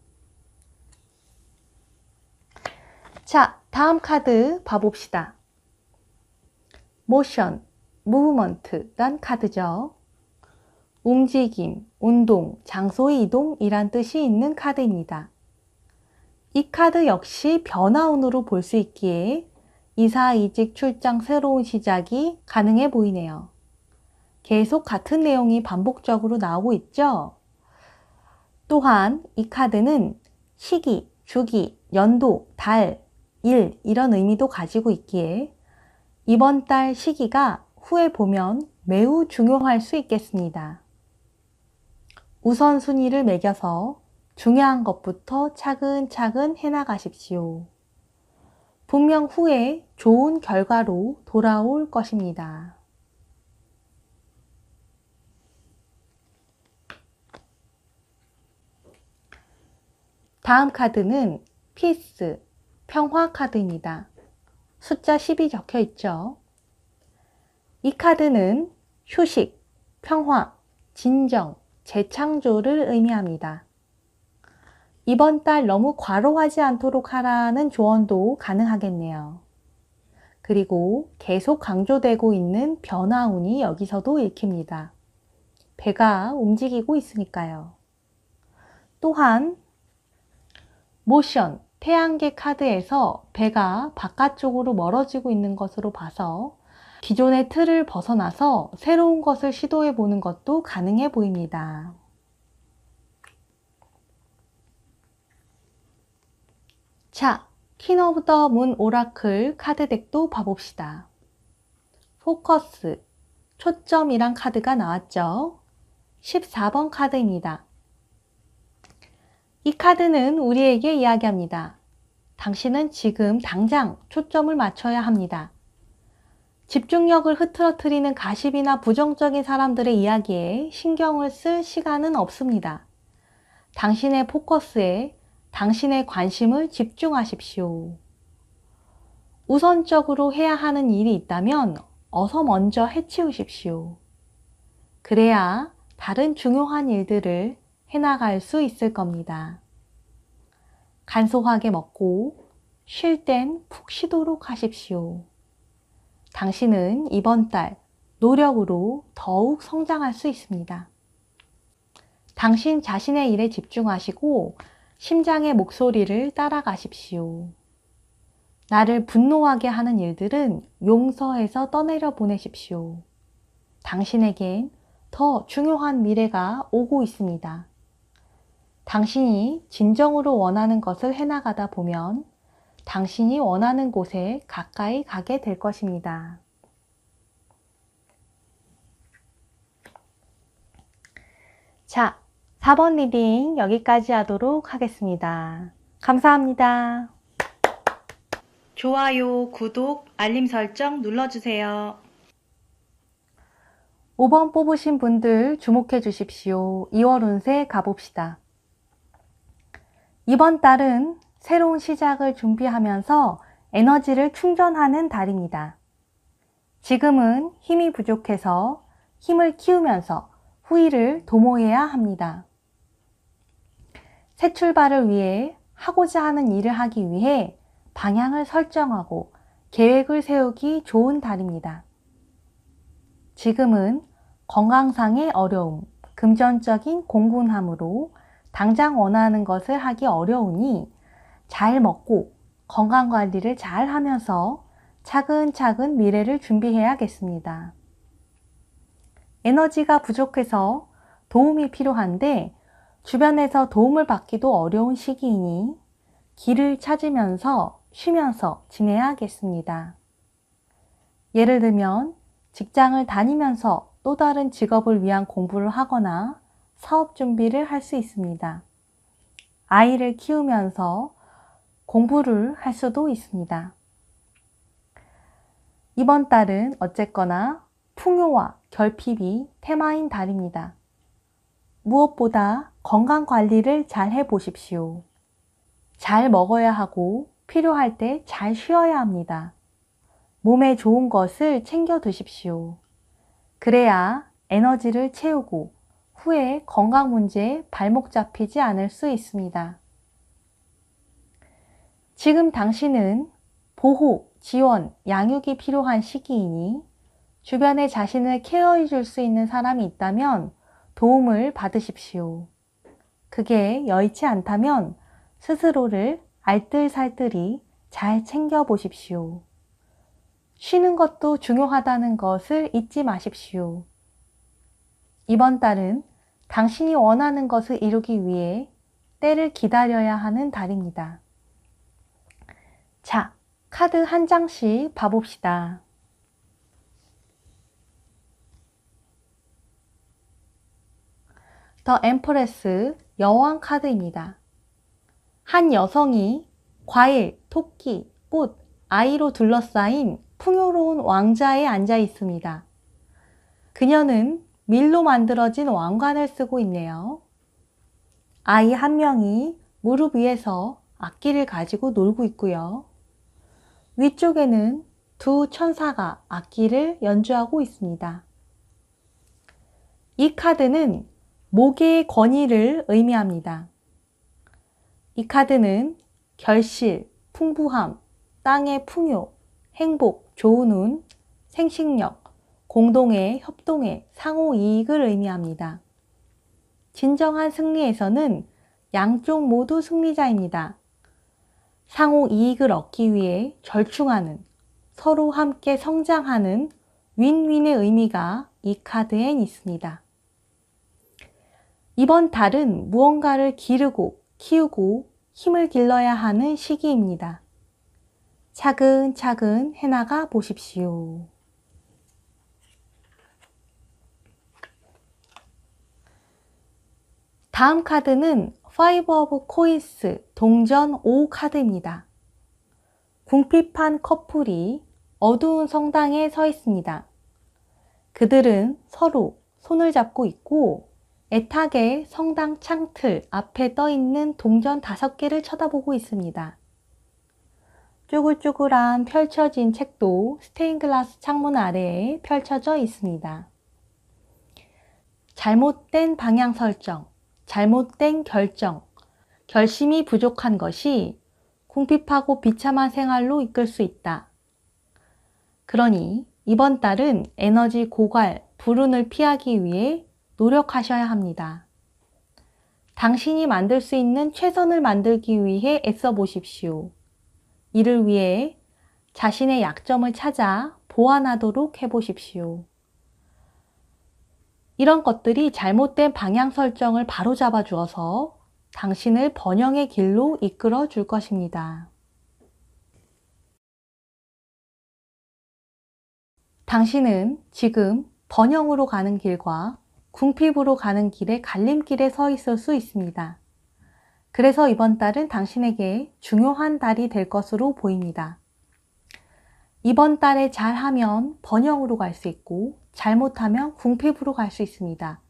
자, 다음 카드 봐봅시다. 모션, 무브먼트란 카드죠. 움직임, 운동, 장소의 이동이란 뜻이 있는 카드입니다. 이 카드 역시 변화운으로 볼 수 있기에 이사, 이직, 출장, 새로운 시작이 가능해 보이네요. 계속 같은 내용이 반복적으로 나오고 있죠? 또한 이 카드는 시기, 주기, 연도, 달, 일 이런 의미도 가지고 있기에 이번 달 시기가 후에 보면 매우 중요할 수 있겠습니다. 우선순위를 매겨서 중요한 것부터 차근차근 해나가십시오. 분명 후에 좋은 결과로 돌아올 것입니다. 다음 카드는 피스, 평화 카드입니다. 숫자 10이 적혀 있죠. 이 카드는 휴식, 평화, 진정, 재창조를 의미합니다. 이번 달 너무 과로하지 않도록 하라는 조언도 가능하겠네요. 그리고 계속 강조되고 있는 변화운이 여기서도 읽힙니다. 배가 움직이고 있으니까요. 또한 모션, 태양계 카드에서 배가 바깥쪽으로 멀어지고 있는 것으로 봐서 기존의 틀을 벗어나서 새로운 것을 시도해 보는 것도 가능해 보입니다. 자, 퀸 오브 더 문 오라클 카드 덱도 봐봅시다. 포커스, 초점이란 카드가 나왔죠. 14번 카드입니다. 이 카드는 우리에게 이야기합니다. 당신은 지금 당장 초점을 맞춰야 합니다. 집중력을 흐트러뜨리는 가십이나 부정적인 사람들의 이야기에 신경을 쓸 시간은 없습니다. 당신의 포커스에 당신의 관심을 집중하십시오. 우선적으로 해야 하는 일이 있다면 어서 먼저 해치우십시오. 그래야 다른 중요한 일들을 해나갈 수 있을 겁니다. 간소하게 먹고 쉴 땐 푹 쉬도록 하십시오. 당신은 이번 달 노력으로 더욱 성장할 수 있습니다. 당신 자신의 일에 집중하시고 심장의 목소리를 따라가십시오. 나를 분노하게 하는 일들은 용서해서 떠내려 보내십시오. 당신에겐 더 중요한 미래가 오고 있습니다. 당신이 진정으로 원하는 것을 해나가다 보면 당신이 원하는 곳에 가까이 가게 될 것입니다. 자, 4번 리딩 여기까지 하도록 하겠습니다. 감사합니다. 좋아요, 구독, 알림 설정 눌러주세요. 5번 뽑으신 분들 주목해 주십시오. 2월 운세 가봅시다. 이번 달은 새로운 시작을 준비하면서 에너지를 충전하는 달입니다. 지금은 힘이 부족해서 힘을 키우면서 후일을 도모해야 합니다. 새 출발을 위해 하고자 하는 일을 하기 위해 방향을 설정하고 계획을 세우기 좋은 달입니다. 지금은 건강상의 어려움, 금전적인 공분함으로 당장 원하는 것을 하기 어려우니 잘 먹고 건강관리를 잘 하면서 차근차근 미래를 준비해야겠습니다. 에너지가 부족해서 도움이 필요한데 주변에서 도움을 받기도 어려운 시기이니 길을 찾으면서 쉬면서 지내야겠습니다. 예를 들면 직장을 다니면서 또 다른 직업을 위한 공부를 하거나 사업 준비를 할 수 있습니다. 아이를 키우면서 공부를 할 수도 있습니다. 이번 달은 어쨌거나 풍요와 결핍이 테마인 달입니다. 무엇보다 건강 관리를 잘 해보십시오. 잘 먹어야 하고 필요할 때 잘 쉬어야 합니다. 몸에 좋은 것을 챙겨 드십시오. 그래야 에너지를 채우고 후에 건강 문제에 발목 잡히지 않을 수 있습니다. 지금 당신은 보호, 지원, 양육이 필요한 시기이니 주변에 자신을 케어해 줄 수 있는 사람이 있다면 도움을 받으십시오. 그게 여의치 않다면 스스로를 알뜰살뜰히 잘 챙겨보십시오. 쉬는 것도 중요하다는 것을 잊지 마십시오. 이번 달은 당신이 원하는 것을 이루기 위해 때를 기다려야 하는 달입니다. 자, 카드 한 장씩 봐봅시다. 더 엠프레스 여왕 카드입니다. 한 여성이 과일, 토끼, 꽃, 아이로 둘러싸인 풍요로운 왕좌에 앉아 있습니다. 그녀는 밀로 만들어진 왕관을 쓰고 있네요. 아이 한 명이 무릎 위에서 악기를 가지고 놀고 있고요. 위쪽에는 두 천사가 악기를 연주하고 있습니다. 이 카드는 모계의 권위를 의미합니다. 이 카드는 결실, 풍부함, 땅의 풍요, 행복, 좋은 운, 생식력, 공동의, 협동의 상호 이익을 의미합니다. 진정한 승리에서는 양쪽 모두 승리자입니다. 상호 이익을 얻기 위해 절충하는, 서로 함께 성장하는 윈윈의 의미가 이 카드엔 있습니다. 이번 달은 무언가를 기르고 키우고 힘을 길러야 하는 시기입니다. 차근차근 해나가 보십시오. 다음 카드는 Five of Coins 동전 5 카드입니다. 궁핍한 커플이 어두운 성당에 서 있습니다. 그들은 서로 손을 잡고 있고 애타게 성당 창틀 앞에 떠 있는 동전 5개를 쳐다보고 있습니다. 쭈글쭈글한 펼쳐진 책도 스테인글라스 창문 아래에 펼쳐져 있습니다. 잘못된 방향 설정, 잘못된 결정, 결심이 부족한 것이 궁핍하고 비참한 생활로 이끌 수 있다. 그러니 이번 달은 에너지 고갈, 불운을 피하기 위해 노력하셔야 합니다. 당신이 만들 수 있는 최선을 만들기 위해 애써 보십시오. 이를 위해 자신의 약점을 찾아 보완하도록 해보십시오. 이런 것들이 잘못된 방향 설정을 바로잡아 주어서 당신을 번영의 길로 이끌어 줄 것입니다. 당신은 지금 번영으로 가는 길과 궁핍으로 가는 길의 갈림길에 서 있을 수 있습니다. 그래서 이번 달은 당신에게 중요한 달이 될 것으로 보입니다. 이번 달에 잘하면 번영으로 갈 수 있고 잘못하면 궁핍으로 갈 수 있습니다.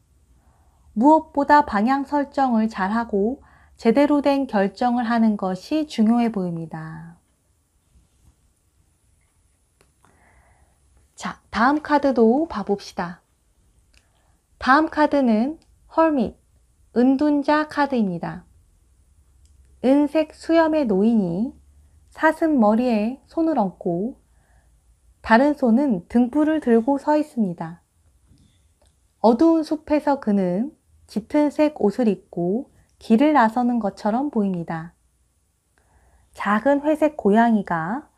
무엇보다 방향 설정을 잘하고 제대로 된 결정을 하는 것이 중요해 보입니다. 자, 다음 카드도 봐봅시다. 다음 카드는 헐밋, 은둔자 카드입니다. 은색 수염의 노인이 사슴 머리에 손을 얹고 다른 손은 등불을 들고 서 있습니다. 어두운 숲에서 그는 짙은 색 옷을 입고 길을 나서는 것처럼 보입니다. 작은 회색 고양이가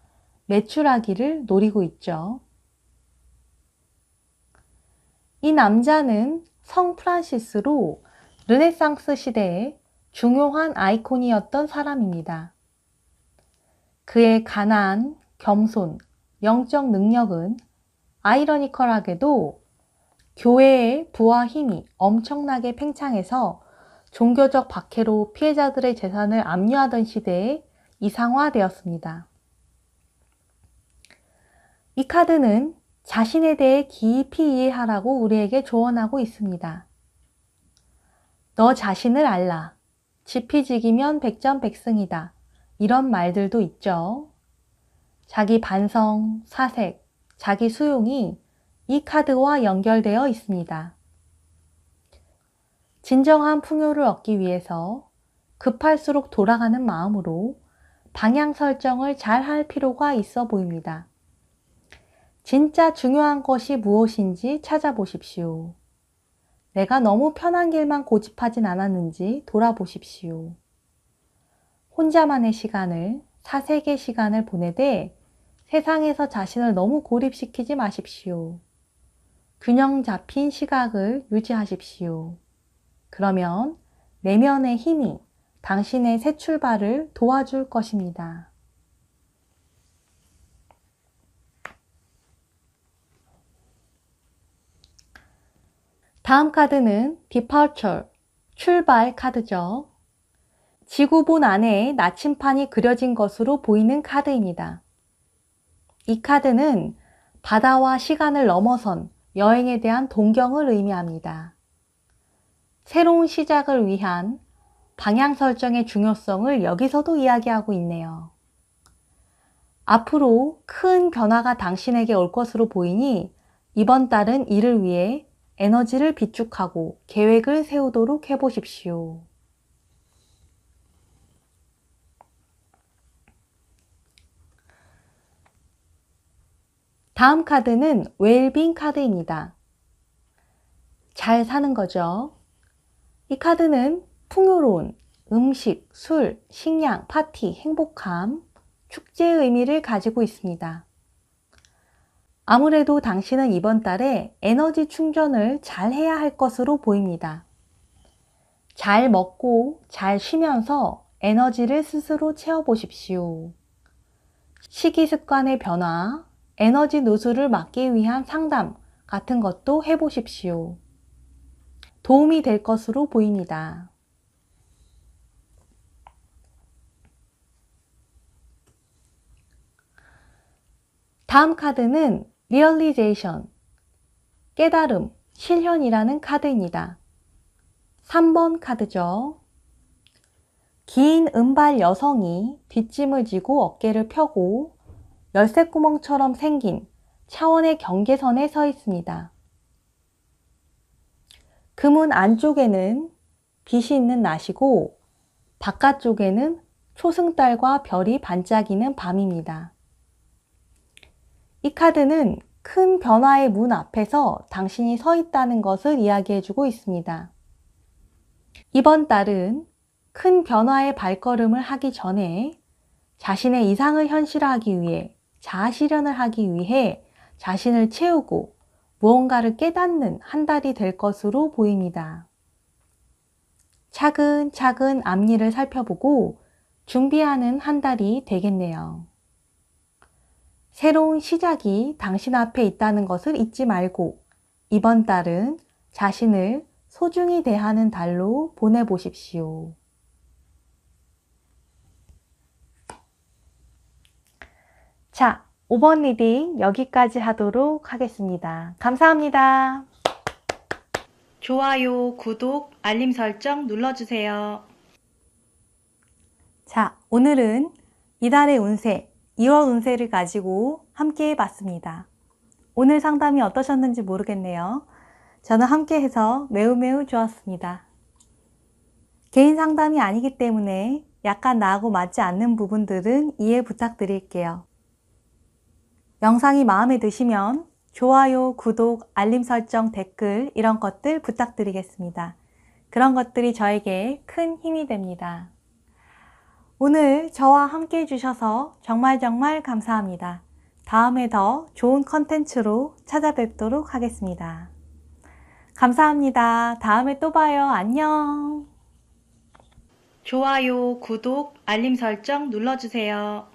매출하기를 노리고 있죠. 이 남자는 성 프란시스로 르네상스 시대에 중요한 아이콘이었던 사람입니다. 그의 가난, 겸손, 영적 능력은 아이러니컬하게도 교회의 부와 힘이 엄청나게 팽창해서 종교적 박해로 피해자들의 재산을 압류하던 시대에 이상화되었습니다. 이 카드는 자신에 대해 깊이 이해하라고 우리에게 조언하고 있습니다. 너 자신을 알라. 지피지기면 백전백승이다. 이런 말들도 있죠. 자기 반성, 사색, 자기 수용이 이 카드와 연결되어 있습니다. 진정한 풍요를 얻기 위해서 급할수록 돌아가는 마음으로 방향 설정을 잘 할 필요가 있어 보입니다. 진짜 중요한 것이 무엇인지 찾아보십시오. 내가 너무 편한 길만 고집하진 않았는지 돌아보십시오. 혼자만의 시간을, 사색의 시간을 보내되 세상에서 자신을 너무 고립시키지 마십시오. 균형 잡힌 시각을 유지하십시오. 그러면 내면의 힘이 당신의 새 출발을 도와줄 것입니다. 다음 카드는 Departure, 출발 카드죠. 지구본 안에 나침판이 그려진 것으로 보이는 카드입니다. 이 카드는 바다와 시간을 넘어선 여행에 대한 동경을 의미합니다. 새로운 시작을 위한 방향 설정의 중요성을 여기서도 이야기하고 있네요. 앞으로 큰 변화가 당신에게 올 것으로 보이니 이번 달은 이를 위해 에너지를 비축하고 계획을 세우도록 해보십시오. 다음 카드는 웰빙 카드입니다. 잘 사는 거죠. 이 카드는 풍요로운 음식, 술, 식량, 파티, 행복함, 축제의 의미를 가지고 있습니다. 아무래도 당신은 이번 달에 에너지 충전을 잘 해야 할 것으로 보입니다. 잘 먹고 잘 쉬면서 에너지를 스스로 채워보십시오. 식이습관의 변화, 에너지 누수를 막기 위한 상담 같은 것도 해보십시오. 도움이 될 것으로 보입니다. 다음 카드는 Realization, 깨달음, 실현이라는 카드입니다. 3번 카드죠. 긴 은발 여성이 뒷짐을 지고 어깨를 펴고 열쇠구멍처럼 생긴 차원의 경계선에 서 있습니다. 그 문 안쪽에는 빛이 있는 낮이고 바깥쪽에는 초승달과 별이 반짝이는 밤입니다. 이 카드는 큰 변화의 문 앞에서 당신이 서 있다는 것을 이야기해주고 있습니다. 이번 달은 큰 변화의 발걸음을 하기 전에 자신의 이상을 현실화하기 위해, 자아 실현을 하기 위해 자신을 채우고 무언가를 깨닫는 한 달이 될 것으로 보입니다. 차근차근 앞일을 살펴보고 준비하는 한 달이 되겠네요. 새로운 시작이 당신 앞에 있다는 것을 잊지 말고 이번 달은 자신을 소중히 대하는 달로 보내보십시오. 자, 5번 리딩 여기까지 하도록 하겠습니다. 감사합니다. 좋아요, 구독, 알림 설정 눌러주세요. 자, 오늘은 이달의 운세, 2월 운세를 가지고 함께 해봤습니다. 오늘 상담이 어떠셨는지 모르겠네요. 저는 함께 해서 매우 좋았습니다. 개인 상담이 아니기 때문에 약간 나하고 맞지 않는 부분들은 이해 부탁드릴게요. 영상이 마음에 드시면 좋아요, 구독, 알림 설정, 댓글 이런 것들 부탁드리겠습니다. 그런 것들이 저에게 큰 힘이 됩니다. 오늘 저와 함께 해주셔서 정말 감사합니다. 다음에 더 좋은 컨텐츠로 찾아뵙도록 하겠습니다. 감사합니다. 다음에 또 봐요. 안녕. 좋아요, 구독, 알림 설정 눌러주세요.